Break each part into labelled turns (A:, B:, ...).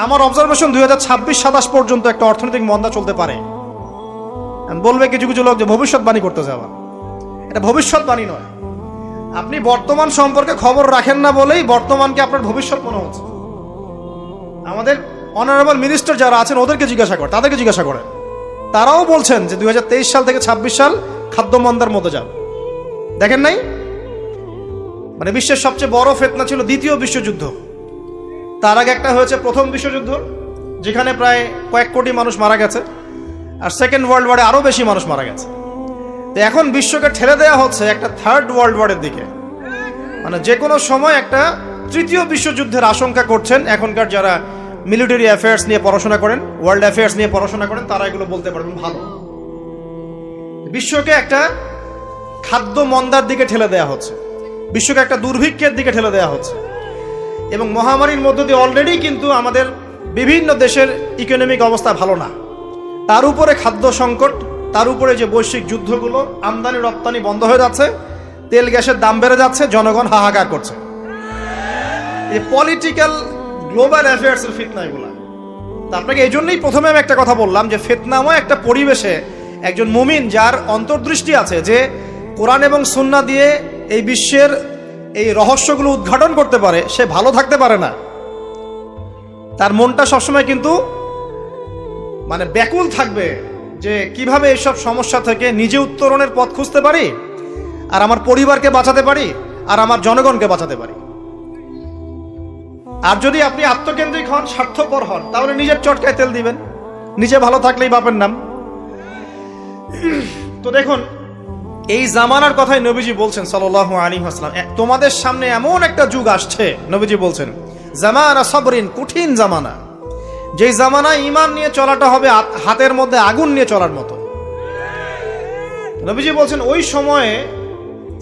A: আমার অবজারভেশন 2026-27 পর্যন্ত একটা অর্থনৈতিক মন্দা চলতে পারে। বলবে কিছু কিছু লোক যে ভবিষ্যৎবাণী করতে যাওয়া, এটা ভবিষ্যৎবাণী নয়। আপনি বর্তমান সম্পর্কে খবর রাখেন না বলেই বর্তমানকে আপনার ভবিষ্যৎ মনে হচ্ছে। আমাদের অনারেবল মিনিস্টার যারা আছেন ওদেরকে জিজ্ঞাসা করেন, তাদেরকে জিজ্ঞাসা করেন, তারাও বলছেন যে 2023 সাল থেকে 26 সাল খাদ্য মন্দার মধ্যে যাবে। দেখেন নাই, মানে বিশ্বের সবচেয়ে বড় ফিতনা ছিল দ্বিতীয় বিশ্বযুদ্ধ, তার আগে একটা হয়েছে প্রথম বিশ্বযুদ্ধ যেখানে প্রায় কয়েক কোটি মানুষ মারা গেছে, আর সেকেন্ড ওয়ার্ল্ড ওয়ারে আরো বেশি মানুষ মারা গেছে। তো এখন বিশ্বকে ঠেলে দেওয়া হচ্ছে একটা থার্ড ওয়ার্ল্ড ওয়ারের দিকে, মানে যে কোনো সময় একটা তৃতীয় বিশ্বযুদ্ধের আশঙ্কা করছেন। এখনকার যারা মিলিটারি অ্যাফেয়ার্স নিয়ে পড়াশোনা করেন, ওয়ার্ল্ড অ্যাফেয়ার্স নিয়ে পড়াশোনা করেন, তারা এগুলো বলতে পারবেন ভালো। বিশ্বকে একটা খাদ্য মন্দার দিকে ঠেলে দেওয়া হচ্ছে, বিশ্বকে একটা দুর্ভিক্ষের দিকে ঠেলে দেওয়া হচ্ছে, এবং মহামারীর মধ্য দিয়ে অলরেডি কিন্তু আমাদের বিভিন্ন দেশের ইকোনমিক অবস্থা ভালো না, তার উপরে খাদ্য সংকট, তার উপরে যে বৈশ্বিক যুদ্ধগুলো, আমদানি রপ্তানি বন্ধ হয়ে যাচ্ছে, তেল গ্যাসের দাম বেড়ে যাচ্ছে, জনগণ হাহাকার করছে। এই পলিটিক্যাল গ্লোবাল অ্যাফেয়ার্সের ফিতনা এগুলা। তা আপনাকে এই জন্যই প্রথমে আমি একটা কথা বললাম যে ফিতনাময় একটা পরিবেশে একজন মুমিন যার অন্তর্দৃষ্টি আছে, যে কোরআন এবং সুন্নাহ দিয়ে এই বিশ্বের এই রহস্যগুলো উদ্ঘাটন করতে পারে, সে ভালো থাকতে পারে না। তার মনটা সবসময় কিন্তু মানে ব্যাকুল থাকবে যে কিভাবে এইসব সমস্যা থেকে নিজে উত্তরণের পথ খুঁজতে পারি, আর আমার পরিবারকে বাঁচাতে পারি, আর আমার জনগণকে বাঁচাতে পারি। আর যদি আপনি আত্মকেন্দ্রিক হন, স্বার্থপর হন, তাহলে নিজের চটকায় তেল দিবেন, নিজে ভালো থাকলেই বাপের নাম। তো দেখুন, এই জামানার কথাই নবীজি বলছেন সাল্লাল্লাহু আলাইহি ওয়াসাল্লাম, তোমাদের সামনে এমন একটা যুগ আসছে, নবীজি বলছেন জামানা সবরিন, কঠিন জামানা, যেই জামানায় ঈমান নিয়ে চলাটা হবে হাতের মধ্যে আগুন নিয়ে চলার মতো। নবীজি বলছেন ওই সময়ে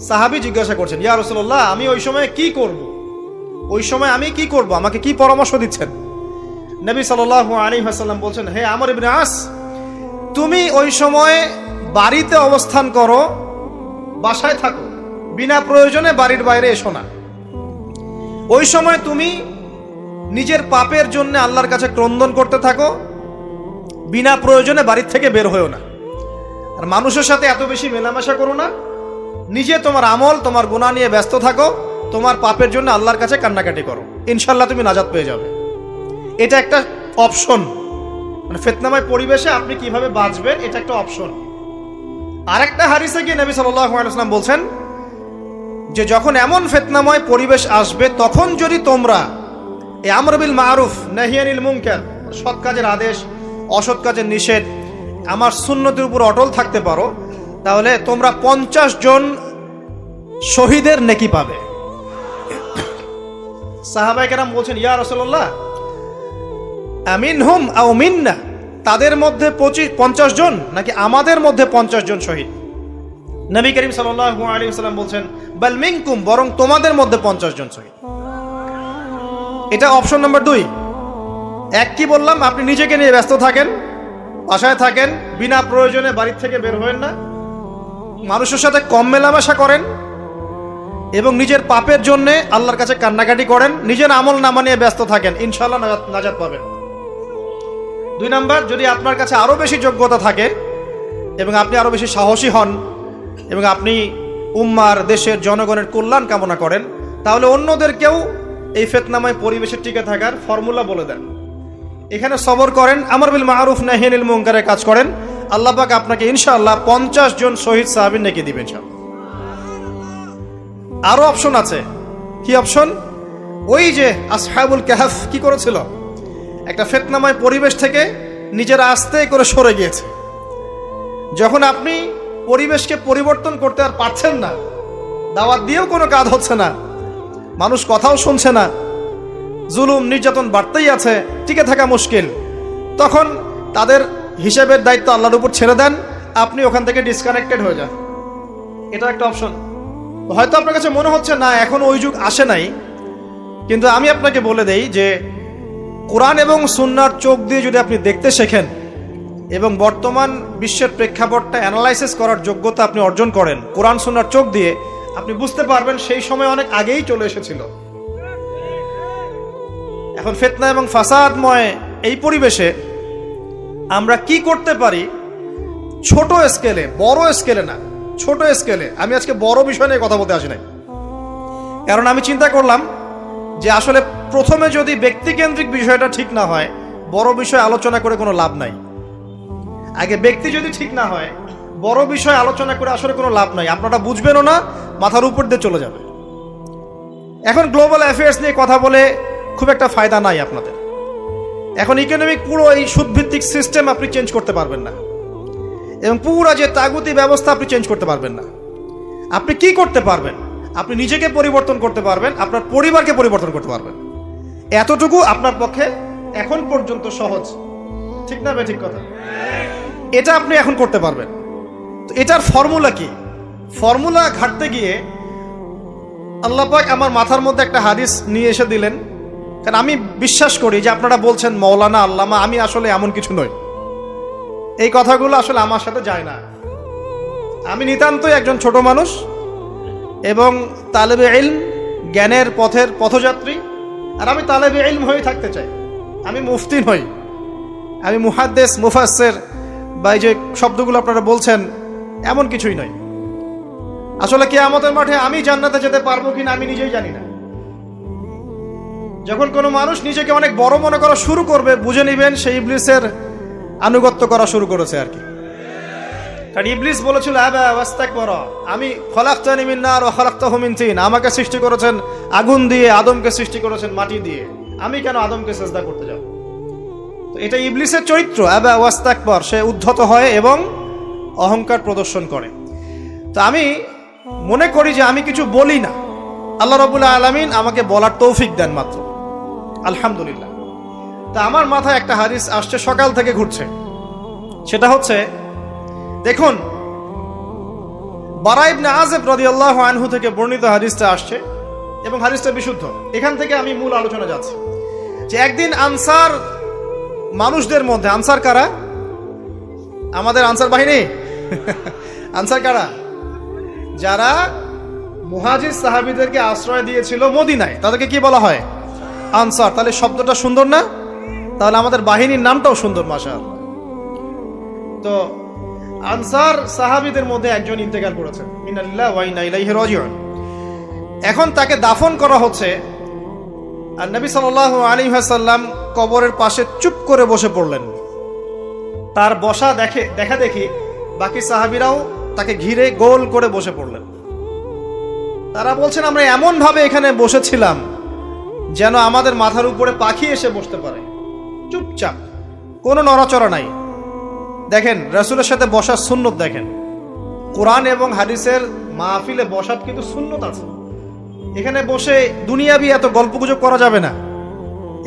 A: সাহাবী জিজ্ঞাসা করছেন, ইয়া রাসূলুল্লাহ, আমি ওই সময়ে কি করব? ওই সময় আমি কি করব, আমাকে কি পরামর্শ দিচ্ছেন? নবী সাল্লাল্লাহু আলাইহি ওয়াসাল্লাম বলছেন, হে আমর ইবনে আস, তুমি ওই সময় বাড়িতে অবস্থান করো, বাসায় থাকো, বিনা প্রয়োজনে বাড়ির বাইরে এসো না। ওই সময় তুমি নিজের পাপের জন্য আল্লাহর কাছে ক্রন্দন করতে থাকো, বিনা প্রয়োজনে বাড়ির থেকে বের হয়েও না। আর মানুষের সাথে এত বেশি মেলামেশা করো না, নিজে তোমার আমল, তোমার গুনাহ নিয়ে ব্যস্ত থাকো, তোমার পাপের জন্য আল্লাহর কাছে কান্নাকাটি করো, ইনশাল্লাহ তুমি নাজাত পেয়ে যাবে। এটা একটা অপশন, মানে ফিতনাময় পরিবেশে আপনি কিভাবে বাঁচবেন, এটা একটা অপশন। আরেকটা হাদিসে গিয়ে নবী সাল্লাল্লাহু আলাইহি ওয়াসাল্লাম বলছেন যে যখন এমন ফিতনাময় পরিবেশ আসবে, তখন যদি তোমরা এই আমর বিল মারুফ নাহি আনিল মুনকার, সৎ কাজের আদেশ, অসৎ কাজের নিষেধ, আমার সুন্নতের উপর অটল থাকতে পারো, তাহলে তোমরা 50 জন শহীদের নেকি পাবে। সাহাবায়ে কেরাম বলছেন, ইয়া রাসূলুল্লাহ, আমিনহুম আও মিন্না, তাদের মধ্যে 50 জন নাকি আমাদের মধ্যে 50 জন শহীদ? নবী করিম সাল্লাল্লাহু আলাইহি ওয়াসাল্লাম বলছেন, বাল মিনকুম, বরং তোমাদের মধ্যে 50 জন শহীদ। এটা অপশন নাম্বার 2। এক কি বললাম, আপনি নিজেকে নিয়ে ব্যস্ত থাকেন, বাসায় থাকেন, বিনা প্রয়োজনে বাড়ির থেকে বের হবেন না, মানুষের সাথে কম মেলামেশা করেন, এবং নিজের পাপের জন্য আল্লাহর কাছে কান্নাকাটি করেন, নিজের আমল নামা নিয়ে ব্যস্ত থাকেন, ইনশাআল্লাহ নাজাত পাবেন। 2 নাম্বার, যদি আপনার কাছে আরো বেশি যোগ্যতা থাকে এবং আপনি আরো বেশি সাহসী হন এবং আপনি উম্মার, দেশের জনগণের কল্যাণ কামনা করেন, তাহলে অন্যদেরকেও এই ফিতনাময় পরিবেশে টিকে থাকার ফর্মুলা বলে দেন। এখানে সবর করেন, আমর বিল মারুফ নাহি আনিল মুনকারের কাজ করেন, আল্লাহ পাক আপনাকে ইনশাআল্লাহ 50 জন শহীদ সাহাবীর নেকি দিবেন। আরো অপশন আছে। কি অপশন? ওই যে আসহাবুল কাহফ কি করেছিল, একটা ফিতনাময় পরিবেশ থেকে নিজেরা আস্তে করে সরে গিয়েছে। যখন আপনি পরিবেশকে পরিবর্তন করতে আর পারছেন না, দাওয়াত দিয়েও কোনো কাজ হচ্ছে না, মানুষ কথাও শুনছে না, জুলুম নির্যাতন বাড়তেই আছে, টিকে থাকা মুশকিল, তখন তাদের হিসাবের দায়িত্ব আল্লাহর উপর ছেড়ে দেন, আপনি ওখান থেকে ডিসকানেক্টেড হয়ে যান। এটা একটা অপশন। হয়তো আপনার কাছে মনে হচ্ছে না এখন ওই যুগ আসে নাই, কিন্তু আমি আপনাকে বলে দেই যে কোরআন এবং সুন্নাহর চোখ দিয়ে যদি আপনি দেখতে শেখেন এবং বর্তমান বিশ্বের প্রেক্ষাপটটা অ্যানালাইসিস করার যোগ্যতা আপনি অর্জন করেন কোরআন সুন্নাহর চোখ দিয়ে, আপনি বুঝতে পারবেন সেই সময় অনেক আগেই চলে এসেছিল। এখন ফিতনা এবং ফাসাদময় এই পরিবেশে আমরা কি করতে পারি ছোট স্কেলে, বড় স্কেলে না, ছোট স্কেলে। আমি আজকে বড় বিষয় নিয়ে কথা বলতে আসি নাই, কারণ আমি চিন্তা করলাম যে আসলে প্রথমে যদি ব্যক্তিকেন্দ্রিক বিষয়টা ঠিক না হয়, বড় বিষয় আলোচনা করে কোনো লাভ নাই। আগে ব্যক্তি যদি ঠিক না হয়, বড় বিষয় আলোচনা করে আসলে কোনো লাভ নাই। আপনারা বুঝবেনও না, মাথার উপর দিয়ে চলে যাবে। এখন গ্লোবাল অ্যাফেয়ার্স নিয়ে কথা বলে খুব একটা ফায়দা নাই আপনাদের। এখন ইকোনমিক পুরো এই সুদভিত্তিক সিস্টেম আপনি চেঞ্জ করতে পারবেন না, এবং পুরো যে তাগুতি ব্যবস্থা আপনি চেঞ্জ করতে পারবেন না। আপনি কি করতে পারবেন? আপনি নিজেকে পরিবর্তন করতে পারবেন, আপনার পরিবারকে পরিবর্তন করতে পারবেন। এতটুকু আপনার পক্ষে এখন পর্যন্ত সহজ, ঠিক না ভাই? ঠিক কথা। এটা আপনি এখন করতে পারবেন। তো এটার ফর্মুলা কি? ফর্মুলা ঘাটতে গিয়ে আল্লাহ পাক আমার মাথার মধ্যে একটা হাদিস নিয়ে এসে দিলেন। কারণ আমি বিশ্বাস করি যে আপনারা বলছেন মৌলানা, আল্লামা, আমি আসলে এমন কিছু নই। এই কথাগুলো আসলে আমার সাথে যায় না। আমি নিতান্তই একজন ছোট মানুষ এবং তালেবে ইলম, জ্ঞানের পথের পথযাত্রী। আর আমি তালেবে ইলম হয়ে থাকতে চাই। আমি মুফতি নই, আমি মুহাদ্দিস, মুফাসসির বা এই যে শব্দগুলো আপনারা বলছেন, এমন কিছুই নয়। আসলে কিয়ামতের মাঠে আমি জান্নাতে যেতে পারবো কিনা আমি নিজেই জানি না। যখন কোনো মানুষ নিজেকে অনেক বড় মনে করা শুরু করবে, বুঝে নিবেন সেই ইবলিসের আনুগত্য করা শুরু করেছে আর কি। কারণ ইবলিস বলেছিল আবা ওয়াস্তাকবারা, আমি খলাকতানি মিন নার ওয়া খলাকতাহু মিন তিন, আমাকে সৃষ্টি করেছেন আগুন দিয়ে, আদমকে সৃষ্টি করেছেন মাটি দিয়ে, আমি কেন আদমকে সিজদা করতে যাব? তো এটা ইবলিসের চরিত্র, আবা ওয়াস্তাকবার। সে উদ্ধত হয় এবং অহংকার প্রদর্শন করে। তো আমি মনে করি যে আমি কিছু বলি না, আল্লাহ রাব্বুল আলামিন আমাকে বলার তৌফিক দেন মাত্র, আলহামদুলিল্লাহ। তা আমার মাথায় একটা হাদিস আসছে, সকাল থেকে ঘুরছে। সেটা হচ্ছে, দেখুন, বারা ইবনে আযিব রাদিয়াল্লাহু আনহু থেকে বর্ণিত হাদিসটা আসছে এবং হাদিসটা বিশুদ্ধ। এখান থেকে আমি মূল আলোচনা যাচ্ছি যে একদিন আনসার মানুষদের মধ্যে, আনসার কারা? আমাদের আনসার বাহিনী। আনসার কারা? যারা মুহাজির সাহাবীদেরকে আশ্রয় দিয়েছিল মদিনায়, তাদেরকে কি বলা হয়? আনসার। তাহলে শব্দটা সুন্দর না? তাহলে আমাদের বাহিনীর নামটাও সুন্দর, মাশাআল্লাহ। তো আনসার সাহাবীদের মধ্যে একজন ইন্তেকাল করেছেন, ইন্না লিল্লাহি ওয়া ইন্না ইলাইহি রাজিউন। এখন তাকে দাফন করা হচ্ছে, আর নবী সাল্লাল্লাহু আলাইহি ওয়াসাল্লাম কবরের পাশে চুপ করে বসে পড়লেন। তার বসা দেখা দেখি বাকি সাহাবীরাও তাকে ঘিরে গোল করে বসে পড়লেন। তারা বলছেন, আমরা এমন ভাবে এখানে বসেছিলাম যেন আমাদের মাথার উপরে পাখি এসে বসতে পারে, চুপচাপ, কোনো নড়াচড়া নাই। দেখেন, রাসূলের সাথে বসার সুন্নত দেখেন। কোরআন এবং হাদিসের মাহফিলে বসার কিন্তু সুন্নত আছে। এখানে বসে দুনিয়াবি এত গল্পগুজব করা যাবে না,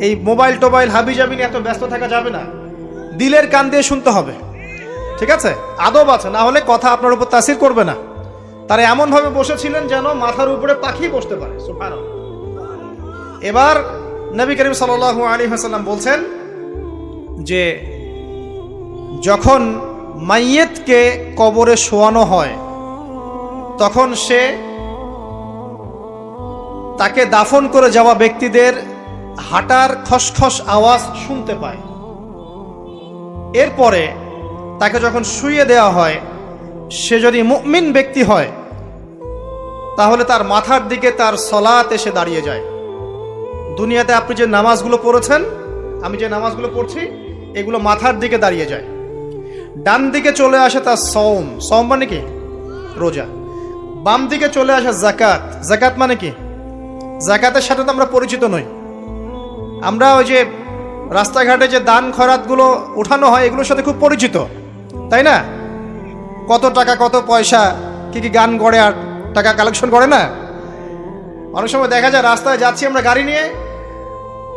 A: এই মোবাইল টোবাইল হাবিজাবি নিয়ে এত ব্যস্ত থাকা যাবে না, দিলের কান দিয়ে শুনতে হবে, ঠিক আছে? আদব আছে, না হলে কথা আপনার উপর তাসির করবে না। তারা এমন ভাবে বসেছিলেন যেন মাথার উপরে পাখি বসতে পারে, সুবহানাল্লাহ। এবার নবী করিম সাল্লাল্লাহু আলাইহি ওয়াসাল্লাম বলছেন যে যখন মাইয়েতকে কবরে শোয়ানো হয় তখন সে তাকে দাফন করে যাওয়া ব্যক্তিদের হাঁটার খসখস আওয়াজ শুনতে পায়। এরপরে তাকে যখন শুইয়ে দেওয়া হয়, সে যদি মুমিন ব্যক্তি হয় তাহলে তার মাথার দিকে তার সলাত এসে দাঁড়িয়ে যায়। দুনিয়াতে আপনি যে নামাজগুলো পড়েছেন, আমি যে নামাজগুলো পড়ছি, এগুলো মাথার দিকে দাঁড়িয়ে যায়। ডান দিকে চলে আসে তার সওম, সওম মানে কি? রোজা। বাম দিকে চলে আসে যাকাত, যাকাত মানে কি? যাকাতের সাথে তো আমরা পরিচিত নই। আমরা ওই যে রাস্তাঘাটে যে দান খয়রাতগুলো উঠানো হয়, এগুলোর সাথে খুব পরিচিত, তাই না? কত টাকা, কত পয়সা, কি কি গান গড়ে আর টাকা কালেকশন করে না? অনেক সময় দেখা যায় রাস্তায় যাচ্ছি আমরা গাড়ি নিয়ে,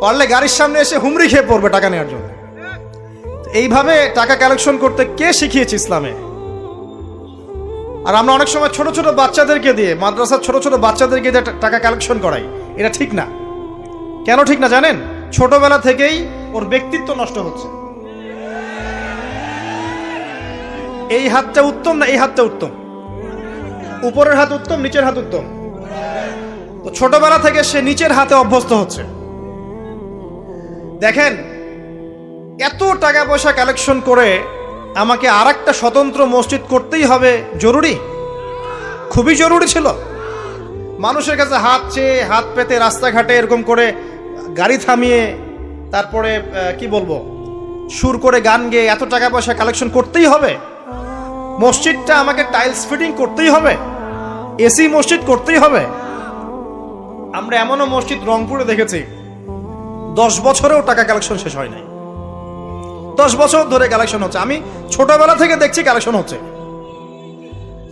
A: পারলে গাড়ির সামনে এসে হুমড়ি খেয়ে পড়বে টাকা নেওয়ার জন্য। এইভাবে টাকা কালেকশন করতে কে শিখিয়েছে ইসলামে? আর আমরা অনেক সময় ছোট ছোট বাচ্চাদেরকে দিয়ে, মাদ্রাসার ছোট ছোট বাচ্চাদেরকে দিয়ে টাকা কালেকশন করাই। এটা ঠিক না। কেন ঠিক না জানেন? ছোটবেলা থেকেই ওর ব্যক্তিত্ব নষ্ট হচ্ছে। এই হাতটা উত্তম না এই হাতটা উত্তম? উপরের হাত উত্তম, নিচের হাত উত্তম? তো ছোটবেলা থেকে সে নিচের হাতে অভ্যস্ত হচ্ছে। দেখেন, এত টাকা পয়সা কালেকশন করে আমাকে আরেকটা স্বতন্ত্র মসজিদ করতেই হবে জরুরি? খুবই জরুরি ছিল। মানুষের কাছে হাত চেয়ে হাত পেতে রাস্তাঘাটে এরকম করে গাড়ি থামিয়ে তারপরে কি বলবো সুর করে গান গেয়ে এত টাকা পয়সা কালেকশন করতেই হবে? মসজিদটা আমাকে টাইলস ফিটিং করতেই হবে? এসি মসজিদ করতেই হবে? আমরা এমনও মসজিদ রংপুরে দেখেছি 10 বছরেও টাকা কালেকশন শেষ হয় নাই। 10 বছর ধরে কালেকশন হচ্ছে। আমি ছোটবেলা থেকে দেখছি কালেকশন হচ্ছে।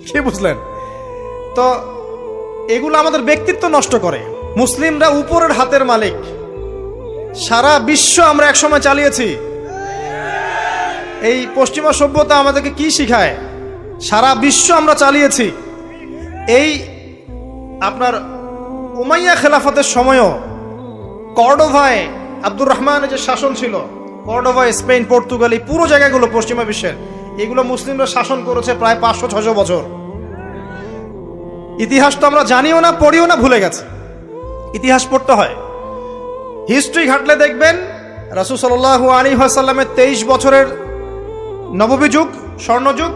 A: কি বুঝলেন? তো এগুলো আমাদের ব্যক্তিত্ব নষ্ট করে। মুসলিমরা উপরের হাতের মালিক। সারা বিশ্ব আমরা একসময় চালিয়েছি। এই পশ্চিমা সভ্যতা আমাদেরকে কি শিখায়? সারা বিশ্ব আমরা চালিয়েছি। এই আপনার উমাইয়া খেলাফতের সময়ও কর্ডোভায় আব্দুর রহমানের যে শাসন ছিল, কর্ডোভায়, স্পেন, পর্তুগাল, এই পুরো জায়গাগুলো পশ্চিমা বিশ্বের, এগুলো মুসলিমরা শাসন করেছে প্রায় 500-600 বছর। ইতিহাস তো আমরা জানিও না, পড়িও না, ভুলে গেছে। ইতিহাস পড়তে হয়। হিস্ট্রি ঘাটলে দেখবেন রাসূল সাল্লাল্লাহু আলাইহি ওয়াসাল্লামের 23 বছরের নববী যুগ, স্বর্ণযুগ,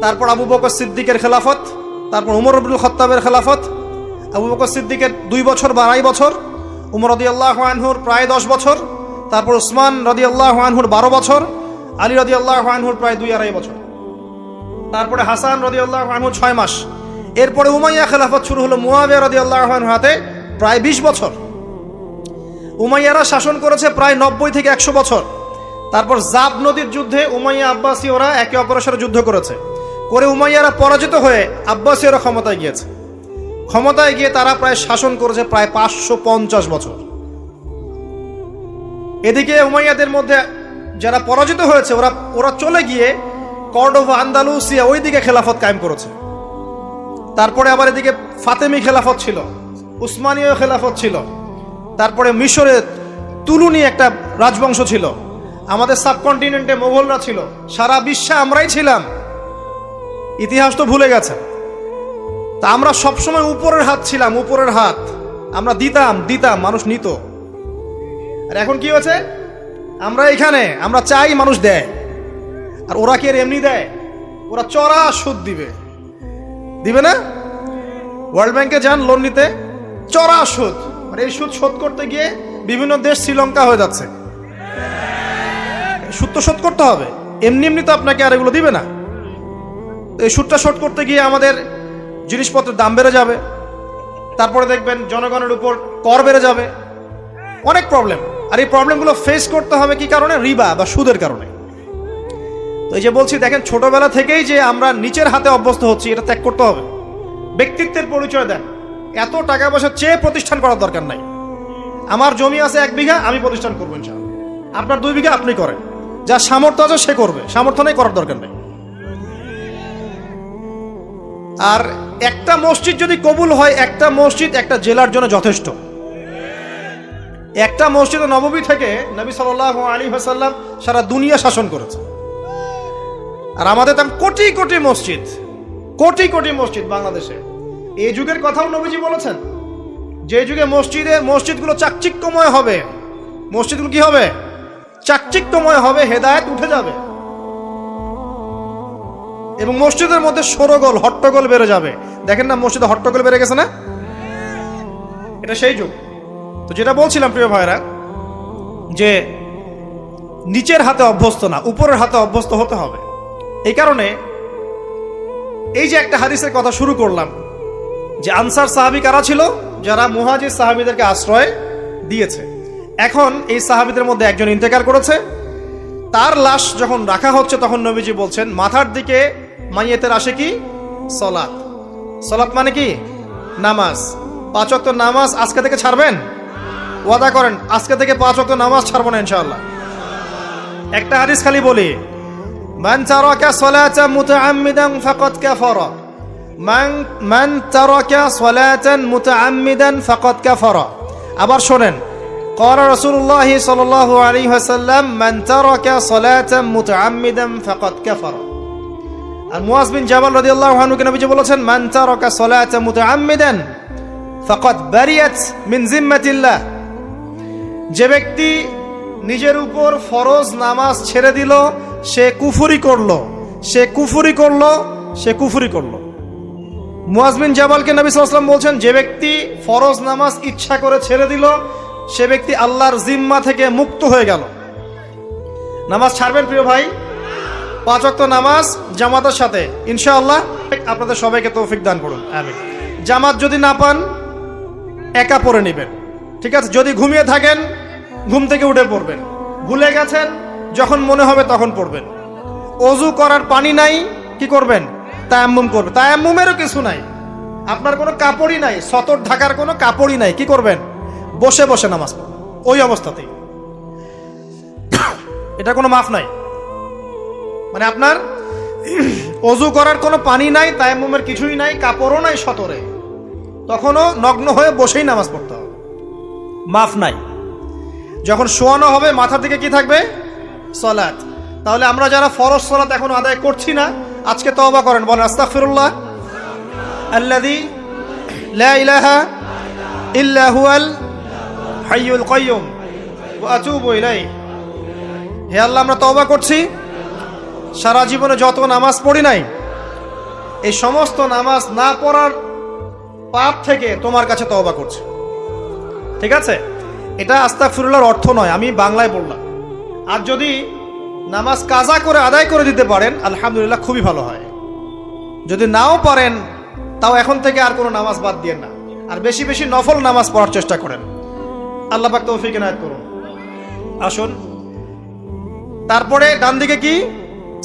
A: তারপর আবু বকর সিদ্দিকের খেলাফত, তারপর উমর ইবনুল খাত্তাবের খেলাফত। আবু বকর সিদ্দিকের 2 বছর বা 2.5 বছর, উমর রাদিয়াল্লাহু আনহুর প্রায় 10 বছর, তারপর উসমান রাদিয়াল্লাহু আনহুর 12 বছর, আলী রাদিয়াল্লাহু আনহুর প্রায় 2-2.5 বছর, তারপরে হাসান রাদিয়াল্লাহু আনহু 6 মাস। এরপরে উমাইয়া খেলাফত শুরু হলো মুয়াবিয়া রাদিয়াল্লাহু আনহুর হাতে, প্রায় 20 বছর। উমাইয়ারা শাসন করেছে প্রায় 90 থেকে 100 বছর। তারপর জাব নদীর যুদ্ধে উমাইয়া আব্বাসীয়রা একে অপরের সাথে যুদ্ধ করেছে, করে উমাইয়ারা পরাজিত হয়ে আব্বাসীয়রা ক্ষমতায় গিয়েছে। ক্ষমতায় গিয়ে তারা প্রায় শাসন করেছে প্রায় 550 বছর। এদিকে উমাইয়াদের মধ্যে যারা পরাজিত হয়েছে ওরা চলে গিয়ে কর্ডোভা, আন্দালুসিয়া, ওইদিকে খেলাফত কায়েম করেছে। তারপরে আবার এদিকে ফাতেমি খেলাফত ছিল, উসমানীয় খেলাফত ছিল, তারপরে মিশরে তুলুনি একটা রাজবংশ ছিল, আমাদের সাবকন্টিনেন্টে মোগলরা ছিল, সারা বিশ্বে আমরাই ছিলাম। ইতিহাস তো ভুলে গেছে। তা আমরা সবসময় উপরের হাত ছিলাম, উপরের হাত। আমরা দিতাম, মানুষ নিত। আর এখন কি হয়েছে? আমরা এখানে আমরা চাই, মানুষ দেয়। আর ওরা কি এমনি দেয়? ওরা চড়া সুদ দিবে না? ওয়ার্ল্ড ব্যাংকে যান লোন নিতে, চড়া সুদ। মানে এই সুদ শোধ করতে গিয়ে বিভিন্ন দেশ শ্রীলঙ্কা হয়ে যাচ্ছে। সুদ তো শোধ করতে হবে, এমনি তো আপনাকে আর এগুলো দিবে না। এই সুদটা শোধ করতে গিয়ে আমাদের জিনিসপত্রের দাম বেড়ে যাবে, তারপরে দেখবেন জনগণের উপর কর বেড়ে যাবে, অনেক প্রবলেম। আর এই প্রবলেমগুলো ফেস করতে হবে কি কারণে? রিবা বা সুদের কারণে। তো এই যে বলছি, দেখেন ছোটবেলা থেকেই যে আমরা নিচের হাতে অভ্যস্ত হচ্ছি, এটা ত্যাগ করতে হবে। ব্যক্তিত্বের পরিচয় দেন। এত টাকা পয়সা চেয়ে প্রতিষ্ঠান করার দরকার নাই। আমার জমি আছে 1 বিঘা, আমি প্রতিষ্ঠান করবো ইনশাআল্লাহ। আপনার 2 বিঘা আপনি করেন, যা সামর্থ্য আছে সে করবে, সামর্থ্য নেই করার দরকার নেই। আর একটা মসজিদ যদি কবুল হয়, একটা মসজিদ একটা জেলার জন্য যথেষ্ট। একটা মসজিদ নববী থেকে নবী সাল্লাল্লাহু আলাইহি ওয়াসাল্লাম সারা দুনিয়া শাসন করেছে। আর আমাদের তো কোটি কোটি মসজিদ বাংলাদেশে। এই যুগের কথাও নবীজি বলেছেন, যে যুগে মসজিদগুলো চাকচিক্যময় হবে, মসজিদগুলো কি হবে? চাকচিক্যময় হবে, হেদায়েত উঠে যাবে, এবং মসজিদের মধ্যে শোরগোল, হট্টগোল বেড়ে যাবে। দেখেন না মসজিদে হট্টগোল বেড়ে গেছে না? এটা সেই যুগ। তো যেটা বলছিলাম প্রিয় ভাইরা, যে নিচের হাতে অভ্যস্ত না, উপরের হাতে অভ্যস্ত হতে হবে। এই কারণে এই যে একটা হাদিসের কথা শুরু করলাম, যে আনসার সাহাবী কারা ছিল? যারা মুহাজির সাহাবীদেরকে আশ্রয় দিয়েছে। এখন এই সাহাবীদের মধ্যে একজন ইন্তেকাল করেছে। তার লাশ যখন রাখা হচ্ছে, তখন নবীজি বলছেন, মাথার দিকে মাইয়েতের আসে কি? সলাত। সলাত মানে কি? নামাজ। 5 ওয়াক্ত নামাজ আজকে থেকে ছাড়বেন? ওয়াদা করেন আজকে থেকে 5 ওয়াক্ত নামাজ ছাড়বো না ইনশাআল্লাহ। একটা হাদিস খালি বলি, মান তারাকা সালাতান মুতাআম্মিদান ফাকাদ কাফারা, মান তারাকা সালাতান মুতাআম্মিদান ফাকাদ কাফারা। আবার শোনেন, قال رسول الله صلى الله عليه وسلم من ترك صلاة متعمدا فقد كفر। আর মুয়াজ বিন জাবাল রাদিয়াল্লাহু আনহু কে নবীজি বলেছেন, মান তারাকা সালাতা মুতাআম্মিদান ফাকাদ বারিয়াত মিন জিম্মাতিল্লাহ। যে ব্যক্তি নিজের উপর ফরজ নামাজ ছেড়ে দিল, সে কুফরি করলো, সে কুফরি করলো, সে কুফরি করলো। মুয়াজ বিন জাবালকে নবী সাল্লাল্লাহু আলাইহি ওয়াসাল্লাম বলছেন, যে ব্যক্তি ফরজ নামাজ ইচ্ছা করে ছেড়ে দিল, সে ব্যক্তি আল্লাহর জিম্মা থেকে মুক্ত হয়ে গেল। নামাজ ছাড়বেন প্রিয় ভাই, 5 ওয়াক্ত নামাজ জামাতের সাথে ইনশাআল্লাহ। আপনাদের সবাইকে তৌফিক দান করুন, আমিন। জামাত যদি না পান একা পড়ে নেবেন, ঠিক আছে? যদি ঘুমিয়ে থাকেন ঘুম থেকে উঠে পড়বেন, ভুলে গেছেন যখন মনে হবে তখন পড়বেন। অজু করার পানি নাই, কি করবেন? তায়াম্মুম করবেন। তায়াম্মুমেরও কিছু নাই, আপনার কোনো কাপড়ই নাই, সতর ঢাকার কোনো কাপড়ই নাই, কি করবেন? বসে বসে নামাজ পড়বেন ওই অবস্থাতেই। এটা কোনো মাফ নাই, মানে আপনার অজু করার কোনো পানি নাই, তায়াম্মুমের কিছুই নাই, কাপড়ও নাই সতরে, তখনও নগ্ন হয়ে বসেই নামাজ পড়তে হবে, মাফ নাই। যখন শোয়ানো হবে মাথার দিকে কি থাকবে? সালাত। তাহলে আমরা যারা ফরজ সালাত এখনো আদায় করছি না, আজকে তওবা করেন, বলেন আস্তাগফিরুল্লাহ আল্লাযী লা ইলাহা ইল্লা হুয়াল হাইয়ুল কাইয়্যুম ওয়া আতুবু ইলাইহি। হে আল্লাহ, আমরা তওবা করছি, সারা জীবনে যত নামাজ পড়ি নাই, এই সমস্ত নামাজ না পড়ার পাপ থেকে তোমার কাছে তওবা করছি। ঠিক আছে? এটা আস্তাগফিরুল্লাহর অর্থ নয়, আমি বাংলায় বললাম। আর যদি নামাজ কাজা করে আদায় করে দিতে পারেন আলহামদুলিল্লাহ, খুবই ভালো হয়। যদি নাও পারেন তাও এখন থেকে আর কোনো নামাজ বাদ দিয়ে না, আর বেশি বেশি নফল নামাজ পড়ার চেষ্টা করেন। আল্লাহ পাক তৌফিক এনায়েত করুন। আসুন, তারপরে ডান দিকে কি?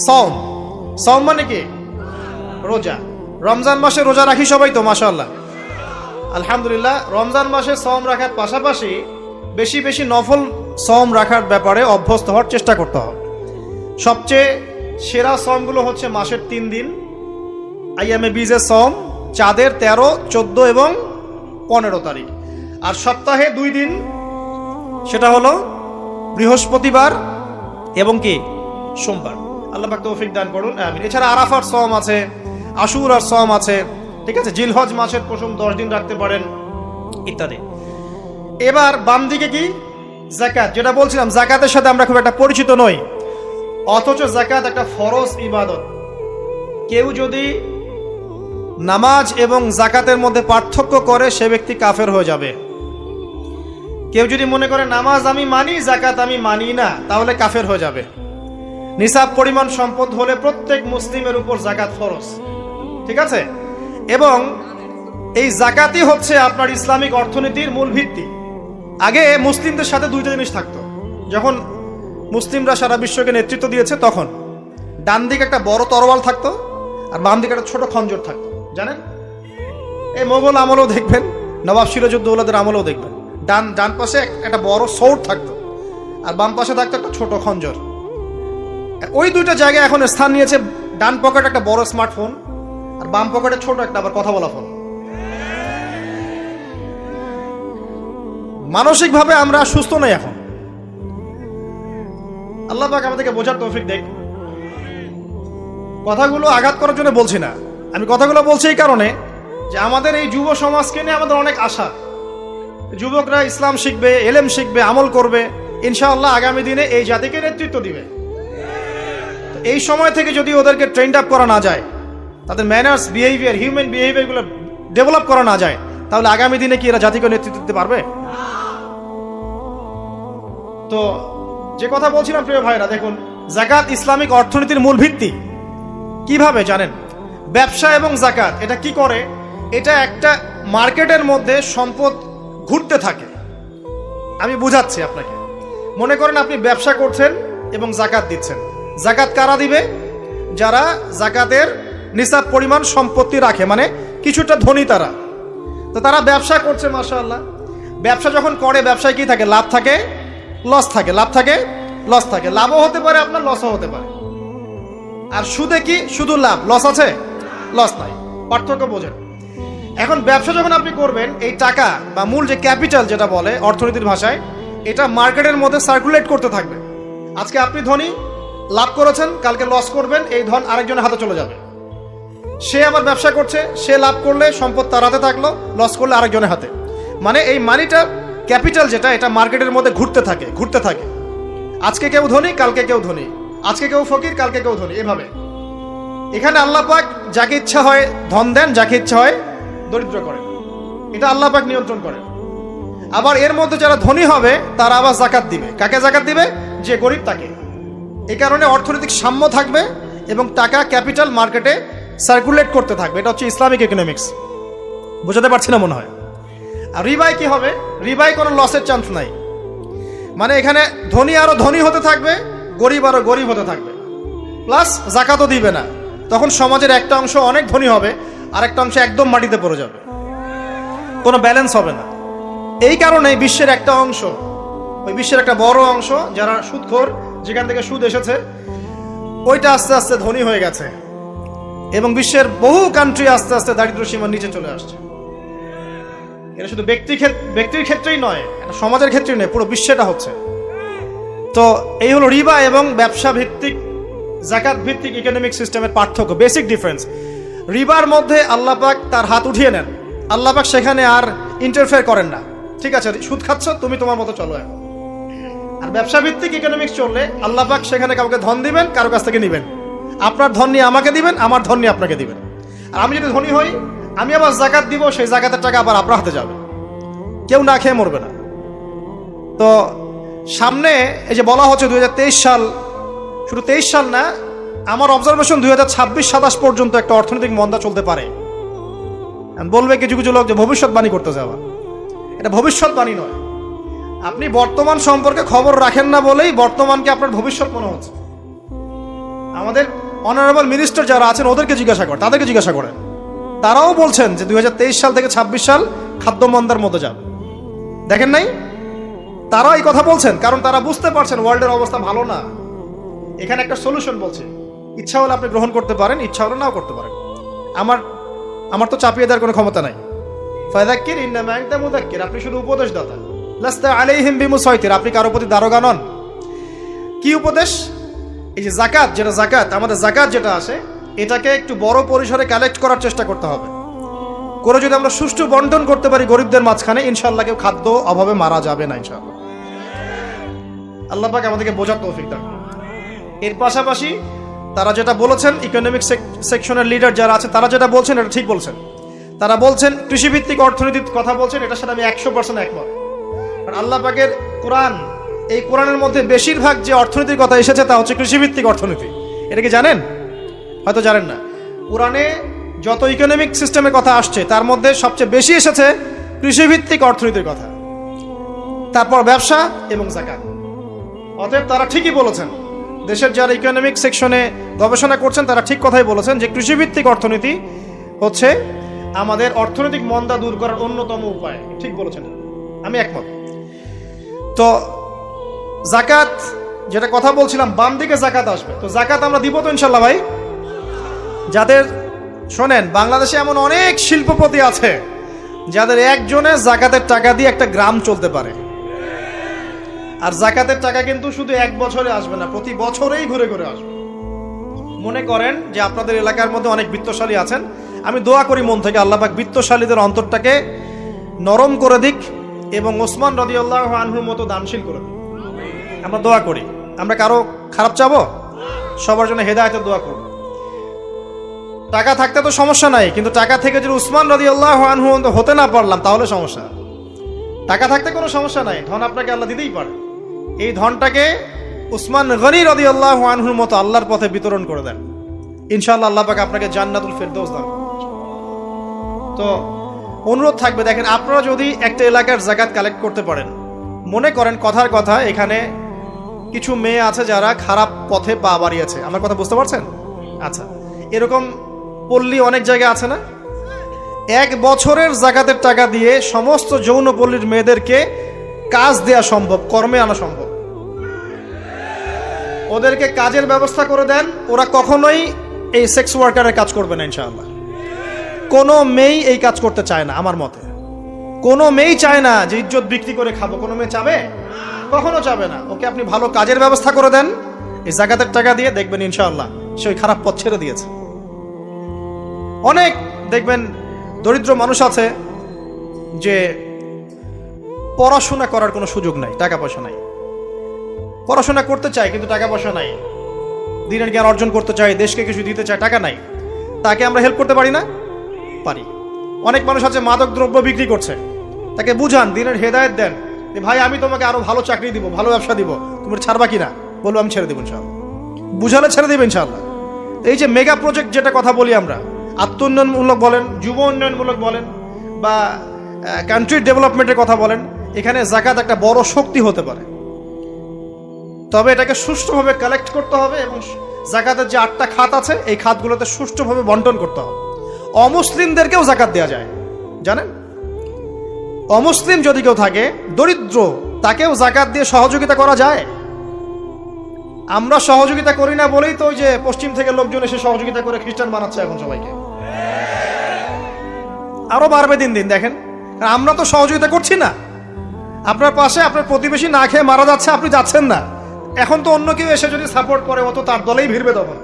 A: সওম। সওম মানে কি? রোজা। রমজান মাসে রোজা রাখি সবাই তো, মাশাআল্লাহ, আলহামদুলিল্লাহ। রমজান মাসে সওম রাখার পাশাপাশি বেশি বেশি নফল সওম রাখার ব্যাপারে অভ্যস্ত হওয়ার চেষ্টা করতে হবে। সবচেয়ে সেরা সওমগুলো হচ্ছে মাসের 3 দিন, আইয়ামে বীজের সওম, চাঁদের 13, 14 এবং 15 তারিখ। আর সপ্তাহে 2 দিন, সেটা হলো বৃহস্পতিবার এবং কি সোমবার। আল্লাহ পাক তৌফিক দান করুন, আমিন। এছাড়া আরাফার সওম আছে, আশুরার সওম আছে, ঠিক আছে? জিলহজ মাসের প্রথম 10 দিন রাখতে পারেন, ইত্যাদি। এবার বাম দিকে কি? যাকাত। যেটা বলছিলাম, যাকাতের সাথে আমরা খুব একটা পরিচিত নই, অথচ যাকাত একটা ফরজ ইবাদত। কেউ যদি নামাজ এবং যাকাতের মধ্যে পার্থক্য করে, সে ব্যক্তি কাফের হয়ে যাবে। কেউ যদি মনে করে নামাজ আমি মানি, যাকাত আমি মানি না, তাহলে কাফের হয়ে যাবে। নিসাব পরিমাণ সম্পদ হলে প্রত্যেক মুসলিমের উপর যাকাত ফরজ, ঠিক আছে? এবং এই যাকাতই হচ্ছে আপনার ইসলামিক অর্থনীতির মূল ভিত্তি। আগে মুসলিমদের সাথে 2টা জিনিস থাকতো। যখন মুসলিমরা সারা বিশ্বকে নেতৃত্ব দিয়েছে, তখন ডান দিকে একটা বড় তরোয়াল থাকতো, আর বাম দিকে একটা ছোট খঞ্জর থাকতো, জানেন? এই মোগল আমলেও দেখবেন, নবাব সিরাজউদ্দৌলাদের আমলেও দেখবেন, ডান পাশে একটা বড় সৌর থাকতো, আর বাম পাশে থাকতো একটা ছোট খঞ্জর। ওই 2টা জায়গায় এখন স্থান নিয়েছে। ডান পকেটে একটা বড় স্মার্টফোন, আর বাম পকেটে ছোট একটা আবার কথা বলা ফোন। মানসিকভাবে আমরা সুস্থ নই এখন। আল্লাহ পাক আমাদেরকে বোঝার তৌফিক দেখ। কথাগুলো আঘাত করার জন্য বলছি না, আমি কথাগুলো বলছি এই কারণে যে আমাদের এই যুব সমাজকে নিয়ে আমাদের অনেক আশা। যুবকরা ইসলাম শিখবে, এলেম শিখবে, আমল করবে, ইনশাআল্লাহ আগামী দিনে এই জাতিকে নেতৃত্ব দিবে। এই সময় থেকে যদি ওদেরকে ট্রেন্ড আপ করা না যায়, তাদের ম্যানার্স, বিহেভিয়ার, হিউম্যান বিহেভিয়ারগুলো ডেভেলপ করা না যায়, তাহলে আগামী দিনে কি এরা জাতিকে নেতৃত্ব দিতে পারবে? তো যে কথা বলছিলাম প্রিয় ভাইরা, দেখুন, যাকাত ইসলামিক অর্থনীতির মূল ভিত্তি। কিভাবে জানেন? ব্যবসা এবং যাকাত এটা কি করে? এটা একটা মার্কেটের মধ্যে সম্পদ ঘুরতে থাকে। আমি বুঝাচ্ছি আপনাকে। মনে করেন আপনি ব্যবসা করছেন এবং যাকাত দিচ্ছেন। যাকাত কারা দিবে? যারা যাকাতের নিসাব পরিমাণ সম্পত্তি রাখে, মানে কিছুটা ধনী তারা। তো তারা ব্যবসা করছে, মাশাআল্লাহ। ব্যবসা যখন করে, ব্যবসায় কি থাকে? লাভ থাকে, লস থাকে, লাভ থাকে, লস থাকে। লাভও হতে পারে আপনার, লসও হতে পারে। আর সুদে কি? শুধু লাভ, লস আছে? লস নাই। পার্থক্য বোঝেন। এখন ব্যবসা যখন আপনি করবেন, এই টাকা বা মূল যে ক্যাপিটাল যেটা বলে অর্থনীতির ভাষায়, এটা মার্কেটের মধ্যে সার্কুলেট করতে থাকবে। আজকে আপনি ধনী, লাভ করেছেন, কালকে লস করবেন, এই ধন আরেকজনের হাতে চলে যাবে। সে আবার ব্যবসা করছে, সে লাভ করলে সম্পদ তার হাতে থাকলো, লস করলে আরেকজনের হাতে। মানে এই মানিটা, ক্যাপিটাল যেটা, এটা মার্কেটের মধ্যে ঘুরতে থাকে। আজকে কেউ ধনী, কালকে কেউ ধনী, আজকে কেউ ফকির, কালকে কেউ ধনী, এভাবে। এখানে আল্লাহ পাক যাকে ইচ্ছা হয় ধন দেন, যাকে ইচ্ছা হয় দরিদ্র করেন, এটা আল্লাহ পাক নিয়ন্ত্রণ করেন। আবার এর মধ্যে যারা ধনী হবে তারা আবার জাকাত দিবে। কাকে জাকাত দিবে? যে গরিব তাকে। এই কারণে অর্থনৈতিক সাম্য থাকবে এবং টাকা ক্যাপিটাল মার্কেটে সার্কুলেট করতে থাকবে। এটা হচ্ছে ইসলামিক ইকোনমিক্স। বোঝাতে পারছি না মনে হয়। আর রিবায় কি হবে? রিবায় কোনো লসের চান্স নাই। মানে এখানে ধনী আরো ধনী হতে থাকবে, গরিব আরো গরিব হতে থাকবে, প্লাস জাকাতও দিবে না। তখন সমাজের একটা অংশ অনেক ধনী হবে আর একটা অংশ একদম মাটিতে পড়ে যাবে, কোনো ব্যালেন্স হবে না। এই কারণে বিশ্বের একটা অংশ, ওই বিশ্বের একটা বড় অংশ যারা সুদখোর, যেখান থেকে সুদ এসেছে, ওইটা আস্তে আস্তে ধনী হয়ে গেছে এবং বিশ্বের বহু কান্ট্রি আস্তে আস্তে দারিদ্র্য সীমার নিচে চলে আসছে। এটা শুধু ব্যক্তির ক্ষেত্রেই নয়, এটা সমাজের ক্ষেত্রেই নয়, পুরো বিশ্বেটা হচ্ছে। তো এই হলো রিবা এবং ব্যবসা ভিত্তিক জাকাত ভিত্তিক ইকোনমিক সিস্টেমের পার্থক্য, বেসিক ডিফারেন্স। রিবার মধ্যে আল্লাহ পাক তার হাত উঠিয়ে নেন, আল্লাহ পাক সেখানে আর ইন্টারফেয়ার করেন না। ঠিক আছে, সুদ খাচ্ছ, তুমি তোমার মতো চলো এখন। আর ব্যবসা ভিত্তিক ইকোনমিক্স চললে আল্লাহ পাক সেখানে কাউকে ধন দিবেন, কারো কাছ থেকে নিবেন। আপনার ধন নিয়ে আমাকে দিবেন, আমার ধন নিয়ে আপনাকে দিবেন। আর আমি যদি ধনী হই, আমি আবার জাকাত দিব, সেই জাকাতের টাকা আবার আপনার হাতে যাবে, কেউ না খেয়ে মরবে না। তো সামনে এই যে বলা হচ্ছে 2023 সাল, শুধু 23 সাল না, আমার অবজারভেশন 2026-27 পর্যন্ত একটা অর্থনৈতিক মন্দা চলতে পারে। বলবে কিছু কিছু লোক যে ভবিষ্যৎবাণী করতে যাওয়া, এটা ভবিষ্যৎবাণী নয়। আপনি বর্তমান সম্পর্কে খবর রাখেন না বলেই বর্তমানকে আপনার ভবিষ্যৎ মনে হচ্ছে। আমাদের অনারেবল মিনিস্টার যারা আছেন ওদেরকে জিজ্ঞাসা করেন, তাদেরকে জিজ্ঞাসা করেন, তারাও বলছেন যে 2023 সাল থেকে 26 সাল খাদ্য মন্দার মধ্যে যাবে। দেখেন নাই? তারাও এই কথা বলছেন কারণ তারা বুঝতে পারছেন ওয়ার্ল্ডের অবস্থা ভালো না। এখানে একটা সলিউশন বলছে, ইচ্ছা হলে আপনি গ্রহণ করতে পারেন, ইচ্ছা হলে নাও করতে পারেন। আমার তো চাপিয়ে দেওয়ার কোনো ক্ষমতা নাই। ফাযাক্কির ইন্নামা আনতা মুযাক্কির, আপনি শুধু উপদেশদাতা। লাস্তা আলাইহিম বিমুসাইতির, আপনি কারো প্রতি দারোগা নন। কি উপদেশ? এই যে জাকাত, যেটা জাকাত, আমাদের জাকাত যেটা আসে, এটাকে একটু বড় পরিসরে কালেক্ট করার চেষ্টা করতে হবে। করে যদি আমরা সুষ্ঠু বন্টন করতে পারি গরিবদের মাঝখানে, ইনশাআল্লাহ কেউ খাদ্য অভাবে মারা যাবে না ইনশাআল্লাহ। আল্লাহ পাক আমাদেরকে বোঝার তৌফিক দান। এর পাশাপাশি তারা যেটা বলেছেন, ইকোনমিক সেকশনের লিডার যারা আছে তারা যেটা বলছেন এটা ঠিক বলছেন। তারা বলছেন কৃষিভিত্তিক অর্থনীতির কথা বলছেন, এটার সাথে আমি 100% একমত। কারণ আল্লাহ পাকের কোরআন, এই কোরআনের মধ্যে বেশিরভাগ যে অর্থনীতির কথা এসেছে তা হচ্ছে কৃষিভিত্তিক অর্থনীতি। এটা কি জানেন? হয়তো জানেন না। কোরআনে যত ইকোনমিক সিস্টেমের কথা আসছে তার মধ্যে সবচেয়ে বেশি এসেছে কৃষিভিত্তিক অর্থনীতির কথা, তারপর ব্যবসা এবং জাকাত। অতএব তারা ঠিকই বলেছেন, দেশের যারা ইকোনমিক সেকশনে গবেষণা করছেন তারা ঠিক কথাই বলেছেন যে কৃষিভিত্তিক অর্থনীতি হচ্ছে আমাদের অর্থনৈতিক মন্দা দূর করার অন্যতম উপায়। ঠিক বলেছেন, আমি একমত। তো জাকাত, যেটা কথা বলছিলাম, বাম দিকে জাকাত আসবে। তো জাকাত আমরা দিব তো ইনশাল্লাহ ভাই। যাদের শোনেন, বাংলাদেশে এমন অনেক শিল্পপতি আছে যাদের একজনের জাকাতের টাকা দিয়ে একটা গ্রাম চলতে পারে। আর জাকাতের টাকা কিন্তু শুধু এক বছরে আসবে না, প্রতি বছরেই ঘুরে ঘুরে আসবে। মনে করেন যে আপনাদের এলাকার মধ্যে অনেক বিত্তশালী আছেন, আমি দোয়া করি মন থেকে আল্লাহ পাক বিত্তশালীদের অন্তরটাকে নরম করে দিক এবং ওসমান রাদিয়াল্লাহু আনহুর মতো দানশীল করে দিক। আমরা দোয়া করি, আমরা কারো খারাপ চাবো, সবার জন্য হেদায়েতের দোয়া করব। টাকা থাকতে তো সমস্যা নাই, কিন্তু টাকা থেকে যদি উসমান রাদিয়াল্লাহু আনহু হতে না পারলাম তাহলে সমস্যা। টাকা থাকতে কোনো সমস্যা নাই, ধন আপনাকে আল্লাহ দিতেই পারে। এই ধনটাকে উসমান গনি রাদিয়াল্লাহু আনহুর মতো আল্লাহর পথে বিতরণ করে দেন, ইনশাআল্লাহ আল্লাহ পাক আপনাকে জান্নাতুল ফেরদৌস দান করবেন। তো অনুরোধ থাকবে, দেখেন আপনারা যদি একটা এলাকার জাকাত কালেক্ট করতে পারেন, মনে করেন কথার কথা এখানে কিছু মেয়ে আছে যারা খারাপ পথে পা বাড়িয়েছে, আমার কথা বুঝতে পারছেন? আচ্ছা, এরকম পল্লী অনেক জায়গায় আছে না? এক বছরের জাকাতের টাকা দিয়ে সমস্ত যৌন পল্লীর মেয়েদেরকে কাজ দেয়া সম্ভব, কর্মে আনা সম্ভব। ওদেরকে কাজের ব্যবস্থা করে দেন, ওরা কখনোই এই সেক্স ওয়ার্কারের কাজ করবে না ইনশাআল্লাহ। কোনো মেয়ে এই কাজ করতে চায় না আমার মতে। কোনো মেয়ে চায় না যে ইজ্জত বিক্রি করে খাবো, কোনো মেয়ে চাবে? কখনো চাবে না। ওকে আপনি ভালো কাজের ব্যবস্থা করে দেন এই জাকাতের টাকা দিয়ে, দেখবেন ইনশাআল্লাহ সে ওই খারাপ পথ ছেড়ে দিয়েছে। অনেক দেখবেন দরিদ্র মানুষ আছে যে পড়াশোনা করার কোনো সুযোগ নাই, টাকা পয়সা নাই, পড়াশোনা করতে চায় কিন্তু টাকা পয়সা নাই, দিনের জ্ঞান অর্জন করতে চায়, দেশকে কিছু দিতে চায়, টাকা নাই, তাকে আমরা হেল্প করতে পারি না? পারি। অনেক মানুষ আছে মাদক দ্রব্য বিক্রি করছে, তাকে বুঝান, দিনের হেদায়েত দেন যে ভাই আমি তোমাকে আরো ভালো চাকরি দিব, ভালো ব্যবসা দিব, তুমি ছাড়বা কিনা? বলবো আমি ছেড়ে দেবো ইনশাআল্লাহ। বুঝালে ছেড়ে দেবে ইনশাআল্লাহ। এই যে মেগা প্রজেক্ট যেটা কথা বলি আমরা, আত্ম উন্নয়নমূলক বলেন, যুব উন্নয়নমূলক বলেন, বা কান্ট্রি ডেভেলপমেন্টের কথা বলেন, এখানে যাকাত একটা বড় শক্তি হতে পারে। তবে এটাকে সুষ্ঠুভাবে কালেক্ট করতে হবে এবং যাকাতের যে 8টা খাত আছে এই খাতগুলোতে সুষ্ঠুভাবে বন্টন করতে হবে। অমুসলিমদেরকেও যাকাত দেওয়া যায়, জানেন? অমুসলিম যদি কেউ থাকে, দরিদ্র, তাকেও যাকাত দিয়ে সহযোগিতা করা যায়। আমরা সহযোগিতা করি না বলেই তো ওই যে পশ্চিম থেকে লোকজন এসে সহযোগিতা করে খ্রিস্টান বানাচ্ছে এখন সবাইকে। আরো বাড়বে দিন দিন, দেখেন। আমরা তো সহযোগিতা করছি না। আপনার পাশে আপনার প্রতিবেশী না খেয়ে মারা যাচ্ছে, আপনি যাচ্ছেন না। এখন তো অন্য কেউ এসে যদি সাপোর্ট করে, ও তো তার দলেই ভিড়বে তখন,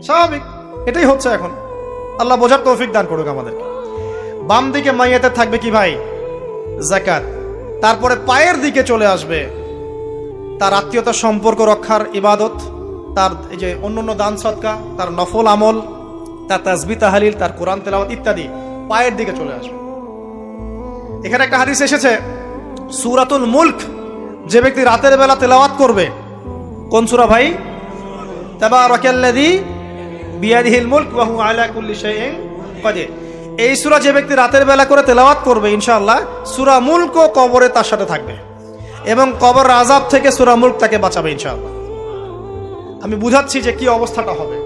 A: স্বাভাবিক। এটাই হচ্ছে এখন। আল্লাহ বোঝার তৌফিক দান করুক আমাদেরকে। বাম দিকে মাইয়াতে থাকবে কি ভাই? যাকাত। তারপরে পায়ের দিকে চলে আসবে তার আত্মীয়তার সম্পর্ক রক্ষার ইবাদত, তার এই যে অন্যান্য দান সদকা, তার নফল আমল, তার তাসবিহ তাহলিল, তার কোরআন তেলাওয়াত ইত্যাদি পায়ের দিকে চলে আসবে। এখানে একটা হাদিস এসেছে, সূরাতুল মুলক যে ব্যক্তি রাতের বেলা তেলাওয়াত করবে, কোন সূরা ভাই? তাবারাকাল্লাযী বিয়াদিহিল মুলক ওয়া হুয়া আলা কুল্লি শাইইন কাদির। এই সূরা যে ব্যক্তি রাতের বেলা করে তেলাওয়াত করবে, ইনশাআল্লাহ সূরা মুলকও কবরে তার সাথে থাকবে এবং কবর আযাব থেকে সূরা মুলক তাকে বাঁচাবে ইনশাআল্লাহ। আমি বুঝাচ্ছি যে কি অবস্থাটা হবে।